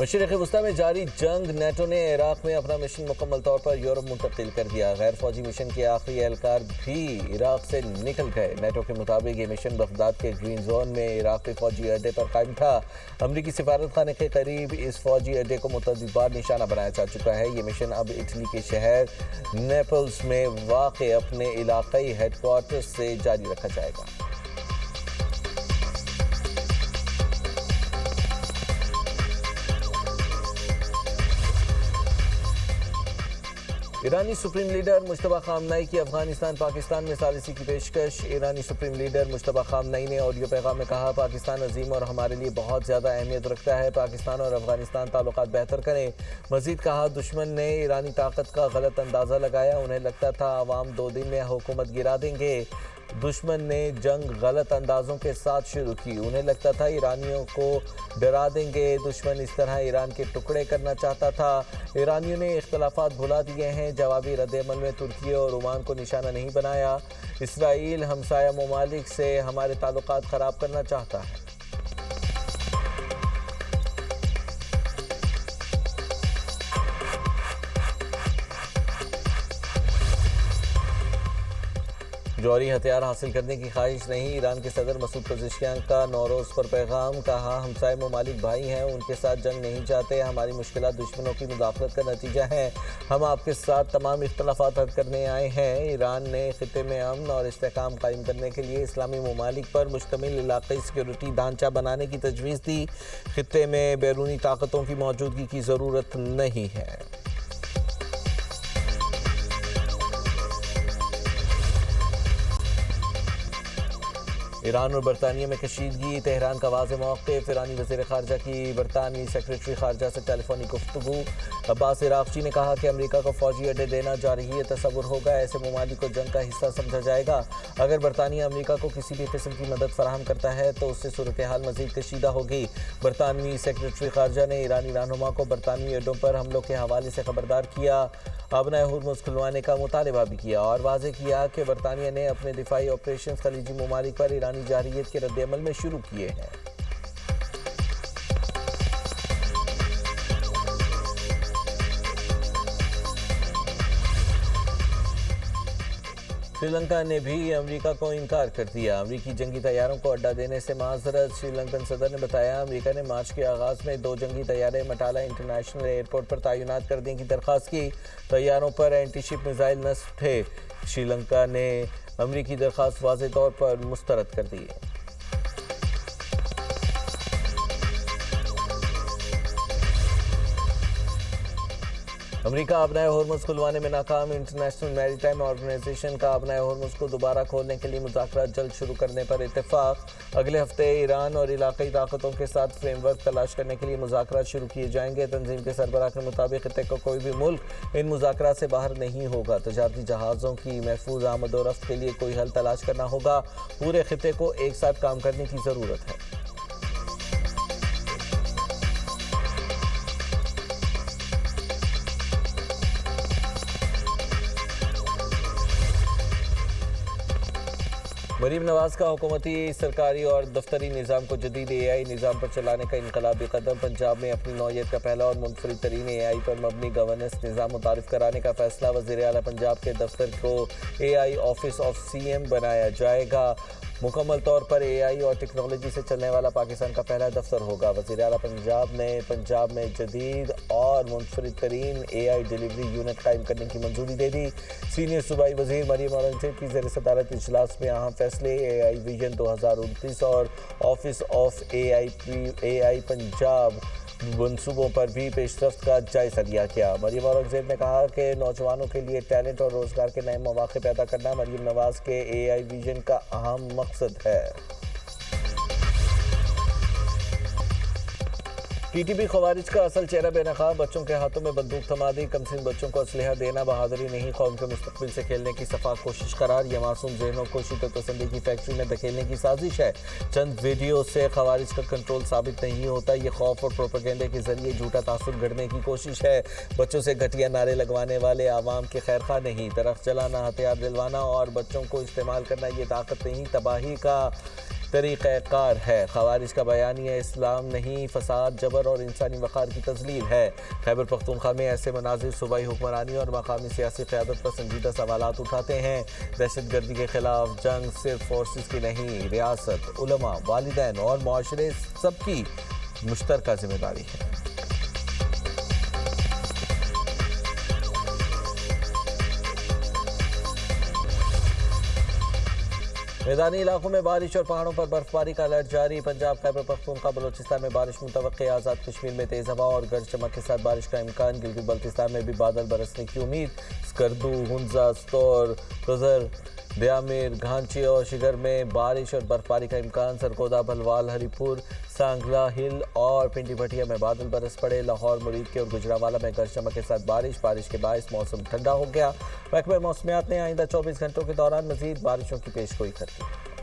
مشرق وسطی میں جاری جنگ، نیٹو نے عراق میں اپنا مشن مکمل طور پر یورپ منتقل کر دیا۔ غیر فوجی مشن کے آخری اہلکار بھی عراق سے نکل گئے۔ نیٹو کے مطابق یہ مشن بغداد کے گرین زون میں عراقی فوجی اڈے پر قائم تھا۔ امریکی سفارت خانے کے قریب اس فوجی اڈے کو متعدد بار نشانہ بنایا جا چکا ہے۔ یہ مشن اب اٹلی کے شہر نیپلز میں واقع اپنے علاقائی ہیڈ کوارٹر سے جاری رکھا جائے گا۔ ایرانی سپریم لیڈر مجتبیٰ خامنئی کی افغانستان پاکستان میں ثالثی کی پیشکش۔ ایرانی سپریم لیڈر مجتبیٰ خامنئی نے آڈیو پیغام میں کہا، پاکستان عظیم اور ہمارے لیے بہت زیادہ اہمیت رکھتا ہے۔ پاکستان اور افغانستان تعلقات بہتر کریں۔ مزید کہا، دشمن نے ایرانی طاقت کا غلط اندازہ لگایا، انہیں لگتا تھا عوام 2 دن میں حکومت گرا دیں گے۔ دشمن نے جنگ غلط اندازوں کے ساتھ شروع کی، انہیں لگتا تھا ایرانیوں کو ڈرا دیں گے۔ دشمن اس طرح ایران کے ٹکڑے کرنا چاہتا تھا۔ ایرانیوں نے اختلافات بھلا دیے ہیں۔ جوابی رد عمل میں ترکی اور عمان کو نشانہ نہیں بنایا۔ اسرائیل ہمسایہ ممالک سے ہمارے تعلقات خراب کرنا چاہتا ہے۔ جوہری ہتھیار حاصل کرنے کی خواہش نہیں، ایران کے صدر مسعود پزشکیان کا نوروز پر پیغام۔ کہا، ہمسائے ممالک بھائی ہیں، ان کے ساتھ جنگ نہیں چاہتے۔ ہماری مشکلات دشمنوں کی مداخلت کا نتیجہ ہیں۔ ہم آپ کے ساتھ تمام اختلافات حل کرنے آئے ہیں۔ ایران نے خطے میں امن اور استحکام قائم کرنے کے لیے اسلامی ممالک پر مشتمل علاقائی سیکورٹی ڈھانچہ بنانے کی تجویز دی۔ خطے میں بیرونی طاقتوں کی موجودگی کی ضرورت نہیں ہے۔ ایران اور برطانیہ میں کشیدگی، تہران کا واضح موقف۔ ایرانی وزیر خارجہ کی برطانوی سیکریٹری خارجہ سے ٹیلی فونک گفتگو۔ عباس عراقچی نے کہا کہ امریکہ کو فوجی اڈے دینا جارحیت تصور ہوگا، ایسے ممالک کو جنگ کا حصہ سمجھا جائے گا۔ اگر برطانیہ امریکہ کو کسی بھی قسم کی مدد فراہم کرتا ہے تو اس سے صورتحال مزید کشیدہ ہوگی۔ برطانوی سیکریٹری خارجہ نے ایرانی رہنما کو برطانوی اڈوں پر حملوں کے حوالے سے خبردار کیا، ابنائے ہرمز کھلوانے کا مطالبہ بھی کیا اور واضح کیا کہ برطانیہ نے اپنے دفاعی آپریشنز خلیجی ممالک پر ایرانی جارحیت کے رد عمل میں شروع کیے ہیں۔ سری لنکا نے بھی امریکہ کو انکار کر دیا۔ امریکی جنگی طیاروں کو اڈہ دینے سے معذرت۔ سری لنکن صدر نے بتایا، امریکہ نے مارچ کے آغاز میں 2 جنگی طیارے مٹالہ انٹرنیشنل ایئرپورٹ پر تعینات کرنے کی درخواست کی۔ طیاروں پر اینٹی شپ میزائل نصب تھے۔ سری لنکا نے امریکی درخواست واضح طور پر مسترد کر دی ہے۔ امریکہ ابنائے ہرمز کھلوانے میں ناکام۔ انٹرنیشنل میری ٹائم آرگنائزیشن کا ابنائے ہرمز کو دوبارہ کھولنے کے لیے مذاکرات جلد شروع کرنے پر اتفاق۔ اگلے ہفتے ایران اور علاقائی طاقتوں کے ساتھ فریم ورک تلاش کرنے کے لیے مذاکرات شروع کیے جائیں گے۔ تنظیم کے سربراہ کے مطابق خطے کا کوئی بھی ملک ان مذاکرات سے باہر نہیں ہوگا۔ تجارتی جہازوں کی محفوظ آمد و رفت کے لیے کوئی حل تلاش کرنا ہوگا۔ پورے خطے کو ایک ساتھ کام کرنے کی ضرورت ہے۔ مریم نواز کا حکومتی، سرکاری اور دفتری نظام کو جدید اے آئی نظام پر چلانے کا انقلابی قدم۔ پنجاب میں اپنی نوعیت کا پہلا اور منفرد ترین اے آئی پر مبنی گورننس نظام متعارف کرانے کا فیصلہ۔ وزیر اعلیٰ پنجاب کے دفتر کو اے آئی آفس آف سی ایم بنایا جائے گا۔ مکمل طور پر اے آئی اور ٹیکنالوجی سے چلنے والا پاکستان کا پہلا دفتر ہوگا۔ وزیر اعلیٰ پنجاب نے پنجاب میں جدید اور منفرد ترین اے آئی ڈیلیوری یونٹ قائم کرنے کی منظوری دے دی۔ سینئر صوبائی وزیر مریم اورنگزیب کی زیر صدارت اجلاس میں اہم فیصلے، اے آئی ویژن 2029 اور آفس آف اے آئی پنجاب منصوبوں پر بھی پیش رفت کا جائزہ لیا گیا۔ مریم اورنگزیب نے کہا کہ نوجوانوں کے لیے ٹیلنٹ اور روزگار کے نئے مواقع پیدا کرنا مریم نواز کے اے آئی ویژن کا اہم مقصد ہے۔ ٹی ٹی پی خوارج کا اصل چہرہ بے نقاب، بچوں کے ہاتھوں میں بندوق تھما دی۔ کمسن بچوں کو اسلحہ دینا بہادری نہیں، قوم کے مستقبل سے کھیلنے کی صفاق کوشش قرار۔ یہ معصوم ذہنوں کو شدت پسندی کی فیکٹری میں دھکیلنے کی سازش ہے۔ چند ویڈیو سے خوارج کا کنٹرول ثابت نہیں ہوتا، یہ خوف اور پروپیگنڈے کے ذریعے جھوٹا تاثر گھڑنے کی کوشش ہے۔ بچوں سے گھٹیا نعرے لگوانے والے عوام کے خیر خواہ نہیں، درخت جلانا، ہتھیار دلوانا اور بچوں کو استعمال کرنا یہ طاقت نہیں، تباہی کا طریقہ کار ہے۔ خوارج کا بیانیہ اسلام نہیں، فساد، جبر اور انسانی وقار کی تذلیل ہے۔ خیبر پختونخوا میں ایسے مناظر صوبائی حکمرانی اور مقامی سیاسی قیادت پر سنجیدہ سوالات اٹھاتے ہیں۔ دہشت گردی کے خلاف جنگ صرف فورسز کی نہیں، ریاست، علماء، والدین اور معاشرے سب کی مشترکہ ذمہ داری ہے۔ میدانی علاقوں میں بارش اور پہاڑوں پر برف باری کا الرٹ جاری۔ پنجاب، خیبر پختونخوا، بلوچستان میں بارش متوقع۔ آزاد کشمیر میں تیز ہوا اور گرج چمک کے ساتھ بارش کا امکان۔ گلگت بلتستان میں بھی بادل برسنے کی امید۔ سکردو، ہنزا، ستور، خزر، بیامیر، گھانچی اور شگر میں بارش اور برف باری کا امکان۔ سرگودا، بھلوال، ہری پور، سانگلا ہل اور پنڈی بھٹیا میں بادل برس پڑے۔ لاہور، مرید کے اور گجرانوالہ میں گرج چمک کے ساتھ بارش کے باعث موسم ٹھنڈا ہو گیا۔ محکمہ موسمیات نے آئندہ 24 گھنٹوں کے دوران مزید بارشوں کی پیشگوئی کر دی۔